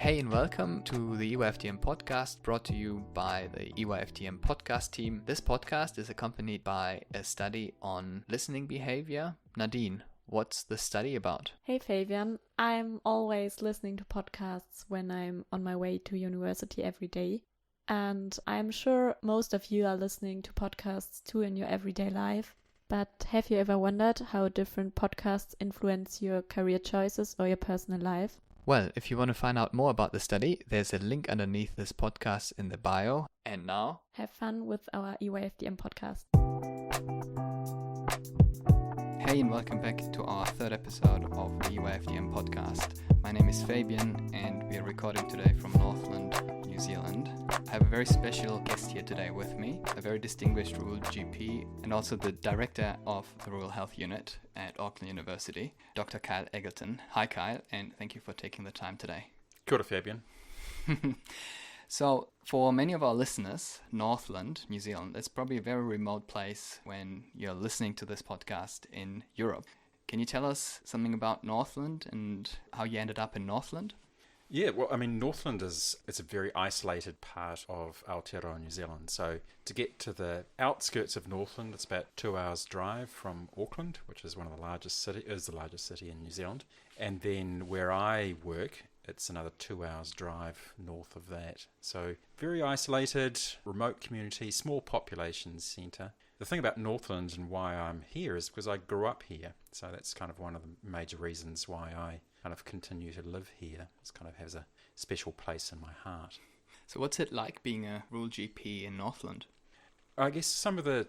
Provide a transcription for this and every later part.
Hey and welcome to the EYFDM Podcast, brought to you by the EYFDM Podcast team. This podcast is accompanied by a study on listening behavior. Nadine, what's the study about? Hey Fabian, I'm always listening to podcasts when I'm on my way to university every day. And I'm sure most of you are listening to podcasts too in your everyday life. But have you ever wondered how different podcasts influence your career choices or your personal life? Well, if you want to find out more about the study, there's a link underneath this podcast in the bio. And now, have fun with our EYFDM podcast. Hey and welcome back to our third episode of the EYFDM podcast. My name is Fabian and we are recording today from Northland, New Zealand. I have a very special guest here today with me, a very distinguished rural GP and also the director of the Rural Health Unit at Auckland University, Dr. Kyle Eggleton. Hi Kyle, and thank you for taking the time today. Kia ora, Fabian. So, for many of our listeners, Northland, New Zealand, is probably a very remote place when you're listening to this podcast in Europe. Can you tell us something about Northland and how you ended up in Northland? Yeah, well, I mean, Northland it's a very isolated part of Aotearoa, New Zealand. So to get to the outskirts of Northland, it's about 2 hours drive from Auckland, which is the largest city in New Zealand. And then where I work, it's another 2 hours drive north of that. So very isolated, remote community, small population centre. The thing about Northland and why I'm here is because I grew up here. So that's kind of one of the major reasons why I kind of continue to live here. It kind of has a special place in my heart. So what's it like being a rural GP in Northland? I guess some of the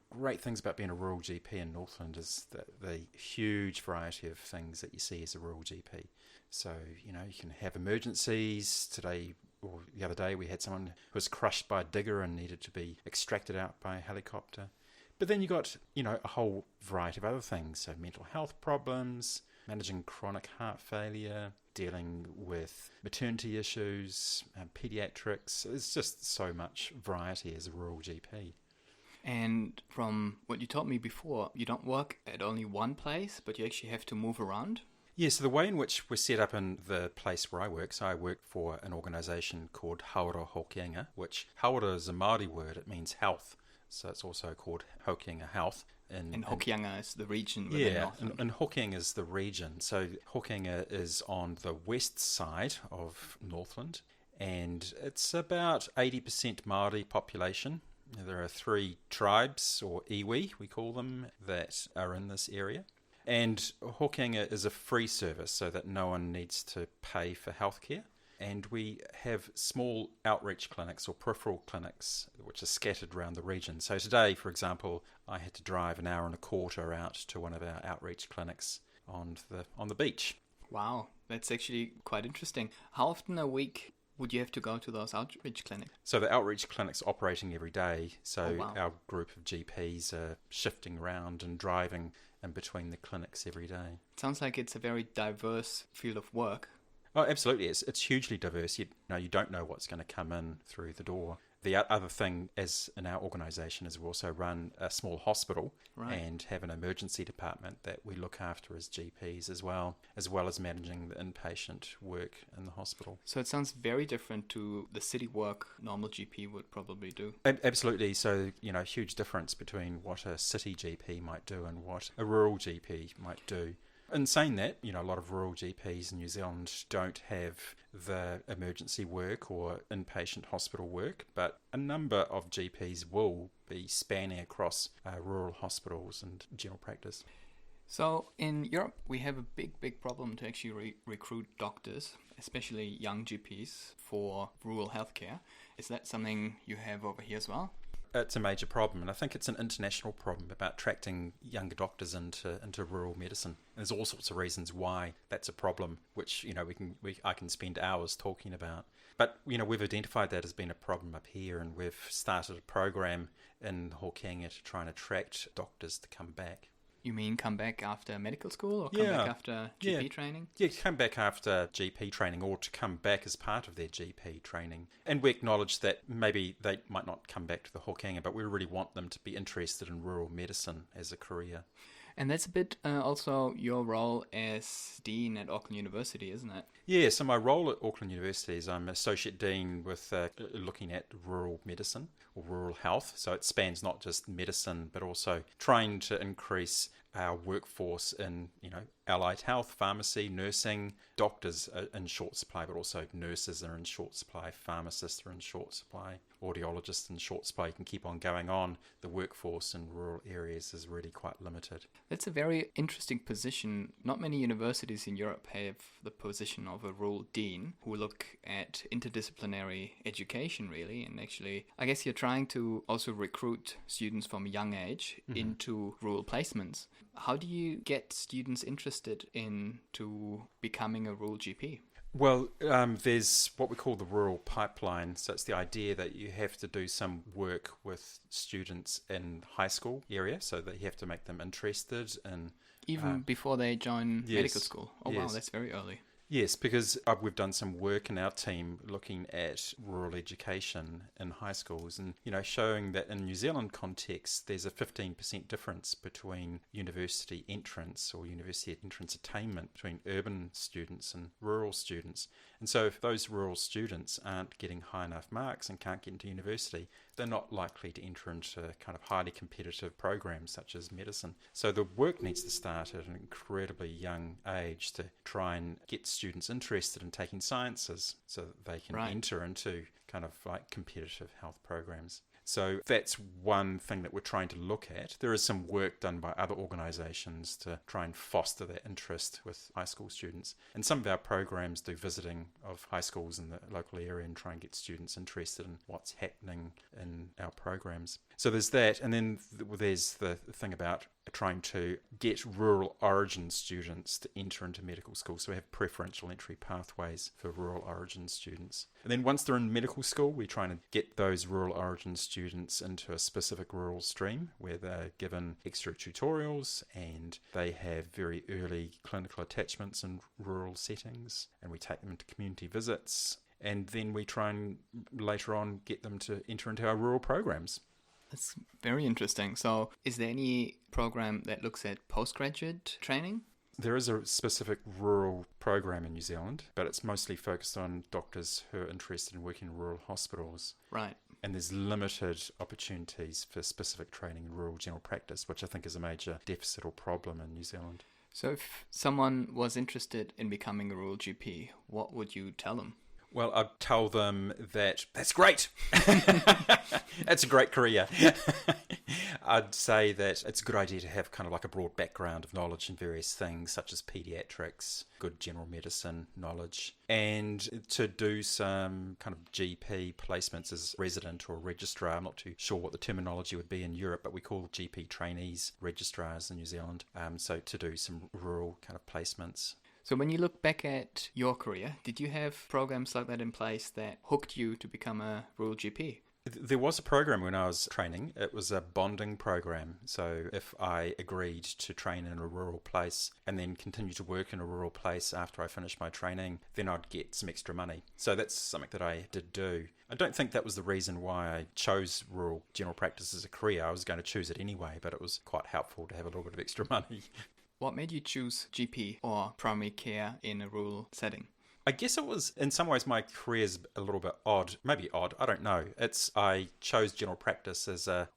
great things about being a rural GP in Northland is the huge variety of things that you see as a rural GP. So, you can have emergencies. Today or the other day we had someone who was crushed by a digger and needed to be extracted out by a helicopter. But then you got, a whole variety of other things. So mental health problems, managing chronic heart failure, dealing with maternity issues, pediatrics. There's just so much variety as a rural GP. And from what you told me before, you don't work at only one place, but you actually have to move around? Yeah, so the way in which we're set up in the place where I work, so I work for an organisation called Hauora Hokianga, which Hauora is a Māori word, it means health. So it's also called Hokianga Health. And Hokianga is the region within Northland. And Hokianga is the region. So Hokianga is on the west side of Northland, and it's about 80% Māori population. There are 3 tribes, or iwi, we call them, that are in this area. And Hokianga is a free service so that no one needs to pay for healthcare. And we have small outreach clinics or peripheral clinics which are scattered around the region. So today, for example, I had to drive an hour and a quarter out to one of our outreach clinics on the beach. Wow, that's actually quite interesting. How often a week would you have to go to those outreach clinics? So the outreach clinic's operating every day. So wow. Our group of GPs are shifting around and driving in between the clinics every day. It sounds like it's a very diverse field of work. Oh, absolutely. It's hugely diverse. You don't know what's going to come in through the door. The other thing, as in our organisation, is we also run a small hospital and have an emergency department that we look after as GPs as well as managing the inpatient work in the hospital. So it sounds very different to the city work normal GP would probably do. Absolutely. So, huge difference between what a city GP might do and what a rural GP might do. In saying that, a lot of rural GPs in New Zealand don't have the emergency work or inpatient hospital work, but a number of GPs will be spanning across rural hospitals and general practice. So in Europe, we have a big problem to actually recruit doctors, especially young GPs, for rural healthcare. Is that something you have over here as well? It's a major problem, and I think it's an international problem about attracting younger doctors into rural medicine. And there's all sorts of reasons why that's a problem, which I can spend hours talking about. But we've identified that as being a problem up here, and we've started a program in Hokianga to try and attract doctors to come back. You mean come back after medical school or come back after GP training? Yeah, come back after GP training or to come back as part of their GP training. And we acknowledge that maybe they might not come back to the Hokianga, but we really want them to be interested in rural medicine as a career. And that's a bit also your role as Dean at Auckland University, isn't it? Yeah, so my role at Auckland University is I'm Associate Dean with looking at rural medicine or rural health. So it spans not just medicine, but also trying to increase our workforce in, allied health, pharmacy, nursing. Doctors are in short supply, but also nurses are in short supply, pharmacists are in short supply, audiologists in short supply. You can keep on going on. The workforce in rural areas is really quite limited. That's a very interesting position. Not many universities in Europe have the position of a rural dean who look at interdisciplinary education, really. And actually, I guess you're trying to also recruit students from a young age into rural placements. How do you get students interested into becoming a rural GP? Well, there's what we call the rural pipeline. So it's the idea that you have to do some work with students in high school area, so that you have to make them interested in... Even before they join medical school? Oh, wow, yes. that's very early. Yes, because we've done some work in our team looking at rural education in high schools and, showing that in New Zealand context, there's a 15% difference between university entrance or university entrance attainment between urban students and rural students. And so if those rural students aren't getting high enough marks and can't get into university, they're not likely to enter into kind of highly competitive programs such as medicine. So the work needs to start at an incredibly young age to try and get students interested in taking sciences so that they can enter into kind of like competitive health programs. So that's one thing that we're trying to look at. There is some work done by other organisations to try and foster that interest with high school students. And some of our programs do visiting of high schools in the local area and try and get students interested in what's happening in our programs. So there's that. And then there's the thing about trying to get rural origin students to enter into medical school. So we have preferential entry pathways for rural origin students. And then once they're in medical school, we're trying to get those rural origin students into a specific rural stream where they're given extra tutorials and they have very early clinical attachments in rural settings. And we take them into community visits. And then we try and later on get them to enter into our rural programs. That's very interesting. So is there any program that looks at postgraduate training? There is a specific rural program in New Zealand, but it's mostly focused on doctors who are interested in working in rural hospitals. Right. And there's limited opportunities for specific training in rural general practice, which I think is a major deficit or problem in New Zealand. So if someone was interested in becoming a rural GP, what would you tell them? Well, I'd tell them that that's great. That's a great career. I'd say that it's a good idea to have kind of like a broad background of knowledge in various things, such as pediatrics, good general medicine knowledge, and to do some kind of GP placements as resident or registrar. I'm not too sure what the terminology would be in Europe, but we call GP trainees registrars in New Zealand. So to do some rural kind of placements. So when you look back at your career, did you have programs like that in place that hooked you to become a rural GP? There was a program when I was training. It was a bonding program. So if I agreed to train in a rural place and then continue to work in a rural place after I finished my training, then I'd get some extra money. So that's something that I did do. I don't think that was the reason why I chose rural general practice as a career. I was going to choose it anyway, but it was quite helpful to have a little bit of extra money. What made you choose GP or primary care in a rural setting? I guess it was, in some ways, my career's a little bit odd. Maybe odd, I don't know. I chose general practice as I've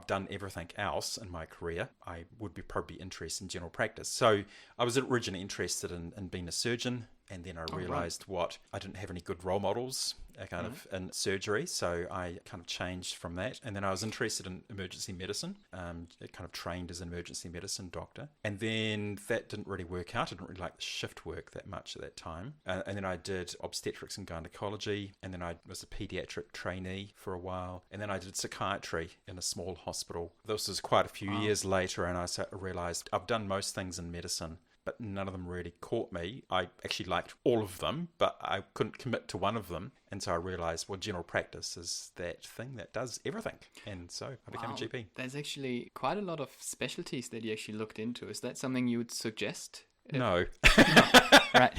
done everything else in my career. I would be probably interested in general practice. So I was originally interested in being a surgeon. And then I realised I didn't have any good role models of in surgery, so I kind of changed from that. And then I was interested in emergency medicine. I kind of trained as an emergency medicine doctor. And then that didn't really work out. I didn't really like the shift work that much at that time. And then I did obstetrics and gynecology. And then I was a paediatric trainee for a while. And then I did psychiatry in a small hospital. This was quite a few years later, and I realised I've done most things in medicine, but none of them really caught me. I actually liked all of them, but I couldn't commit to one of them. And so I realised, general practice is that thing that does everything. And so I became a GP. There's actually quite a lot of specialties that you actually looked into. Is that something you would suggest? No. Right.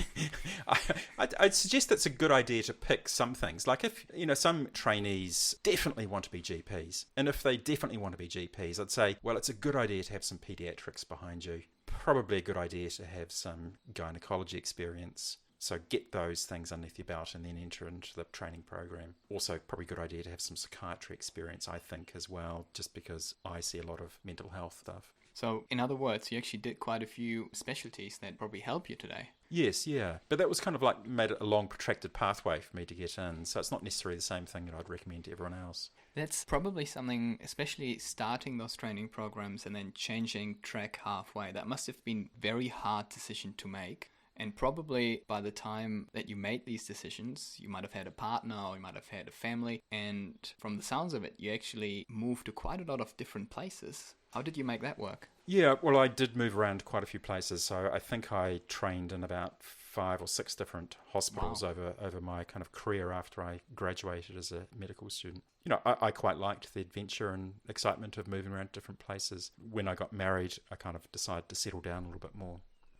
I I'd suggest it's a good idea to pick some things. Like if, some trainees definitely want to be GPs. And if they definitely want to be GPs, I'd say, well, it's a good idea to have some pediatrics behind you. Probably a good idea to have some gynecology experience. So get those things underneath your belt and then enter into the training program. Also, probably a good idea to have some psychiatry experience, I think, as well, just because I see a lot of mental health stuff. So, in other words, you actually did quite a few specialties that probably help you today. Yes, yeah. But that was kind of like made it a long, protracted pathway for me to get in. So it's not necessarily the same thing that I'd recommend to everyone else. That's probably something, especially starting those training programs and then changing track halfway. That must have been a very hard decision to make. And probably by the time that you made these decisions, you might have had a partner or you might have had a family. And from the sounds of it, you actually moved to quite a lot of different places. How did you make that work? Yeah, well, I did move around quite a few places. So I think I trained in about 5 or 6 different hospitals over my kind of career after I graduated as a medical student. I quite liked the adventure and excitement of moving around different places. When I got married, I kind of decided to settle down a little bit more.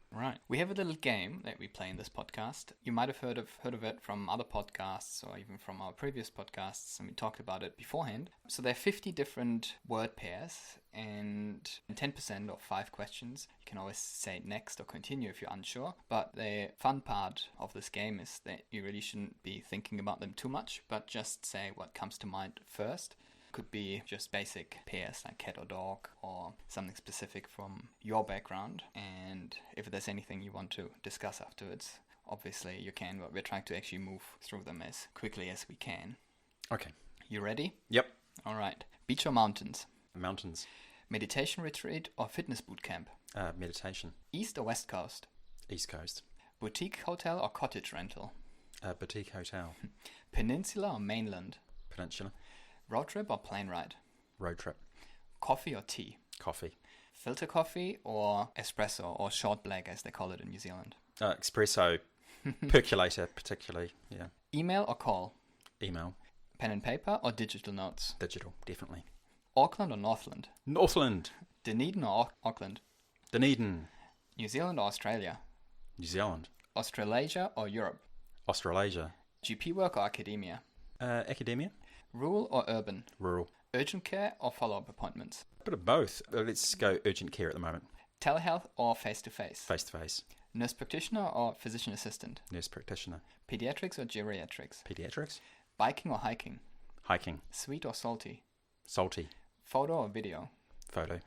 Right. We have a little game that we play in this podcast. You might have heard of it from other podcasts or even from our previous podcasts, and we talked about it beforehand. So there are 50 different word pairs and 10% of 5 questions. You can always say next or continue if you're unsure. But the fun part of this game is that you really shouldn't be thinking about them too much, but just say what comes to mind first. Could be just basic pairs like cat or dog or something specific from your background. And if there's anything you want to discuss afterwards, obviously you can, but we're trying to actually move through them as quickly as we can. Okay. You ready? Yep. All right. Beach or mountains? Mountains. Meditation retreat or fitness boot camp? Meditation. East or west coast? East Coast. Boutique hotel or cottage rental? Boutique hotel. Peninsula or mainland? Peninsula. Road trip or plane ride? Road trip. Coffee or tea? Coffee. Filter coffee or espresso or short black as they call it in New Zealand? Espresso. Percolator particularly, yeah. Email or call? Email. Pen and paper or digital notes? Digital, definitely. Auckland or Northland? Northland. Dunedin or Auckland? Dunedin. New Zealand or Australia? New Zealand. Australasia or Europe? Australasia. GP work or academia? Academia. Rural or urban? Rural. Urgent care or follow-up appointments? A bit of both. Let's go urgent care at the moment. Telehealth or face-to-face? Face-to-face. Nurse practitioner or physician assistant? Nurse practitioner. Pediatrics or geriatrics? Pediatrics. Biking or hiking? Hiking. Sweet or salty? Salty. Photo or video? Photo.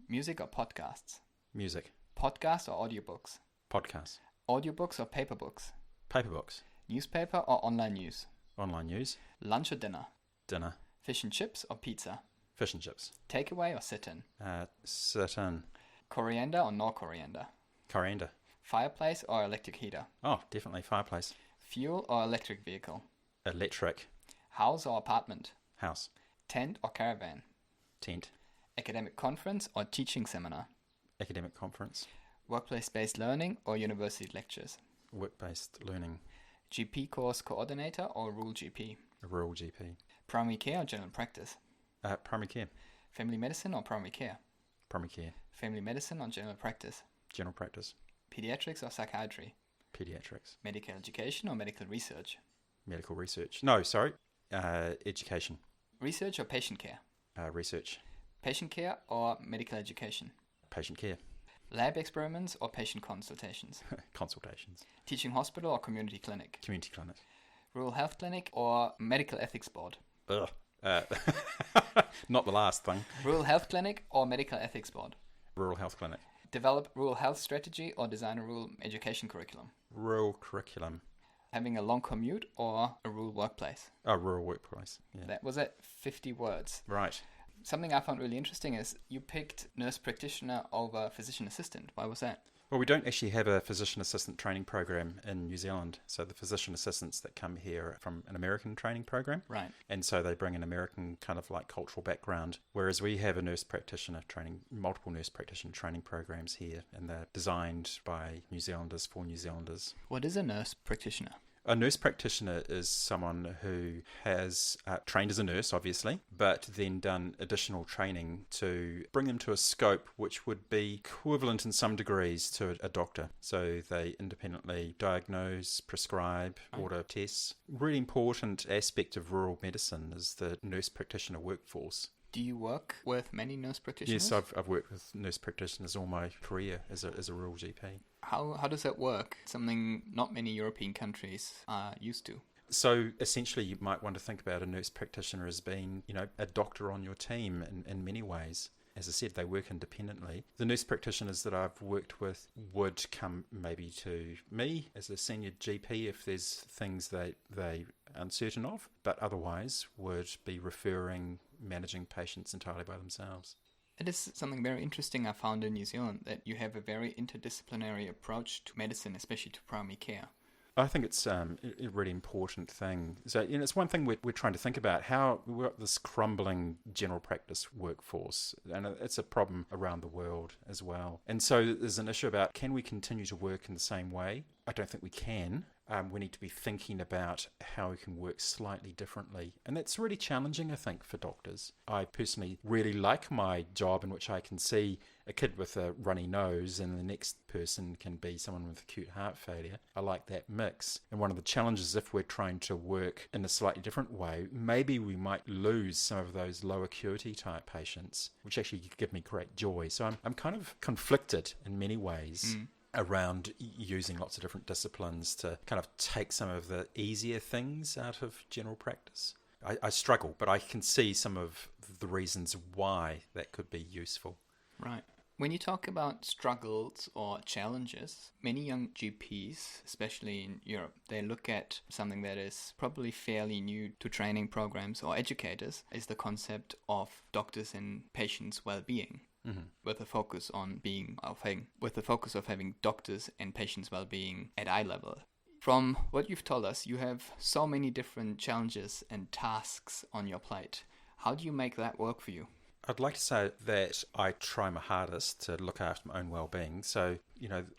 Music or podcasts? Music. Podcasts or audiobooks? Podcasts. Audiobooks or paper books? Paper books. Newspaper or online news? Online news. Lunch or dinner? Dinner. Fish and chips or pizza? Fish and chips. Takeaway or sit-in? Sit-in. Coriander or no coriander? Coriander. Fireplace or electric heater? Oh, definitely fireplace. Fuel or electric vehicle? Electric. House or apartment? House. Tent or caravan? Tent. Academic conference or teaching seminar? Academic conference. Workplace-based learning or university lectures? Work-based learning. GP course coordinator or rural GP? A rural GP. Primary care or general practice? Primary care. Family medicine or primary care? Primary care. Family medicine or general practice? General practice. Pediatrics or psychiatry? Pediatrics. Medical education or medical research? Medical research. No, sorry. Education. Research or patient care? Research. Patient care or medical education? Patient care. Lab experiments or patient consultations? Consultations. Teaching hospital or community clinic? Community clinic. Rural health clinic or medical ethics board? Ugh. Not the last thing. Rural health clinic or medical ethics board? Rural health clinic. Develop rural health strategy or design a rural education curriculum? Rural curriculum. Having a long commute or a rural workplace? Oh, rural workplace. Yeah. That was it. 50 words. Right. Something I found really interesting is you picked nurse practitioner over physician assistant. Why was that? Well, we don't actually have a physician assistant training program in New Zealand. So the physician assistants that come here are from an American training program. Right. And so they bring an American kind of like cultural background, whereas we have a nurse practitioner training, multiple nurse practitioner training programs here, and they're designed by New Zealanders for New Zealanders. What is a nurse practitioner? A nurse practitioner is someone who has trained as a nurse, obviously, but then done additional training to bring them to a scope which would be equivalent in some degrees to a doctor. So they independently diagnose, prescribe, order tests. Really important aspect of rural medicine is the nurse practitioner workforce. Do you work with many nurse practitioners? Yes, I've worked with nurse practitioners all my career as a rural GP. How does that work? Something not many European countries are used to. So essentially you might want to think about a nurse practitioner as being, a doctor on your team in many ways. As I said, they work independently. The nurse practitioners that I've worked with would come maybe to me as a senior GP if there's things they uncertain of, but otherwise would be referring, managing patients entirely by themselves. It is something very interesting I found in New Zealand, that you have a very interdisciplinary approach to medicine, especially to primary care. I think it's a really important thing. So, it's one thing we're trying to think about, how we've got this crumbling general practice workforce, and it's a problem around the world as well. And so there's an issue about, can we continue to work in the same way? I don't think we can. We need to be thinking about how we can work slightly differently. And that's really challenging, I think, for doctors. I personally really like my job in which I can see a kid with a runny nose and the next person can be someone with acute heart failure. I like that mix. And one of the challenges, if we're trying to work in a slightly different way, maybe we might lose some of those low acuity type patients, which actually give me great joy. So I'm kind of conflicted in many ways. Around using lots of different disciplines to kind of take some of the easier things out of general practice. I struggle, but I can see some of the reasons why that could be useful. Right. When you talk about struggles or challenges, many young GPs, especially in Europe, they look at something that is probably fairly new to training programs or educators, is the concept of doctors and patients' well-being. With a focus on having doctors and patients' well-being at eye level. From what you've told us, you have so many different challenges and tasks on your plate. How do you make that work for you? I'd like to say that I try my hardest to look after my own well-being. So,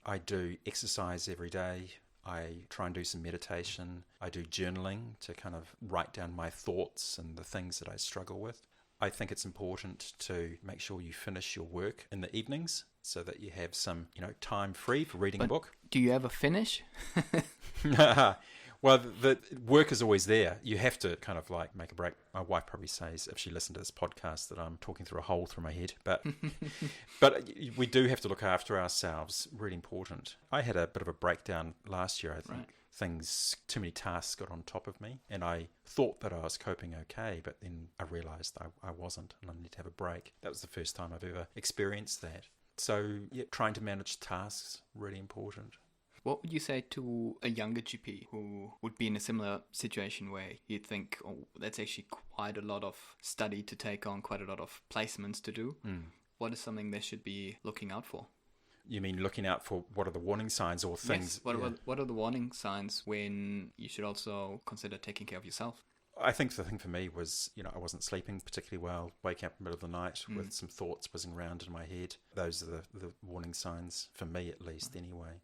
I do exercise every day. I try and do some meditation. I do journaling to kind of write down my thoughts and the things that I struggle with. I think it's important to make sure you finish your work in the evenings so that you have some, time free for reading a book. Do you ever finish? Well, the work is always there. You have to kind of like make a break. My wife probably says, if she listened to this podcast, that I'm talking through a hole through my head. But we do have to look after ourselves. Really important. I had a bit of a breakdown last year, I think. Right. Too many tasks got on top of me, and I thought that I was coping okay, but then I realised I wasn't, and I need to have a break. That was the first time I've ever experienced that. So, trying to manage tasks, really important. What would you say to a younger GP who would be in a similar situation where you'd think, that's actually quite a lot of study to take on, quite a lot of placements to do? What is something they should be looking out for? You mean looking out for what are the warning signs or things? Yes. What are the warning signs when you should also consider taking care of yourself? I think the thing for me was, I wasn't sleeping particularly well, waking up in the middle of the night with some thoughts buzzing around in my head. Those are the warning signs, for me at least, anyway.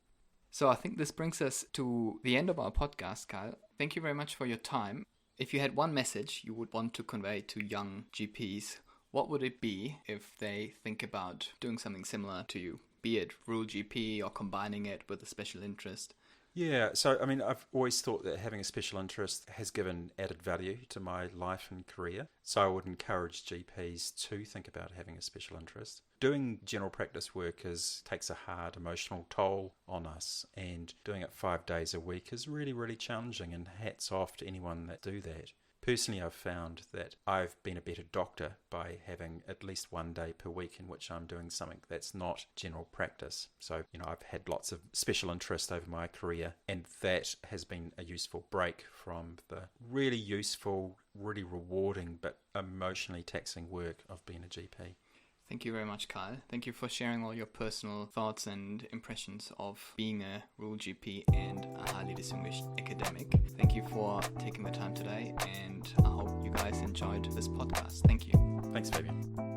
So I think this brings us to the end of our podcast, Kyle. Thank you very much for your time. If you had one message you would want to convey to young GPs, what would it be if they think about doing something similar to you? Be it rural GP or combining it with a special interest? Yeah, so I've always thought that having a special interest has given added value to my life and career. So I would encourage GPs to think about having a special interest. Doing general practice work takes a hard emotional toll on us, and doing it 5 days a week is really, really challenging, and hats off to anyone that do that. Personally, I've found that I've been a better doctor by having at least 1 day per week in which I'm doing something that's not general practice. So, I've had lots of special interest over my career, and that has been a useful break from the really useful, really rewarding, but emotionally taxing work of being a GP. Thank you very much, Kyle. Thank you for sharing all your personal thoughts and impressions of being a rural GP and a highly distinguished academic. Thank you for taking the time today, and I hope you guys enjoyed this podcast. Thank you. Thanks, Fabian.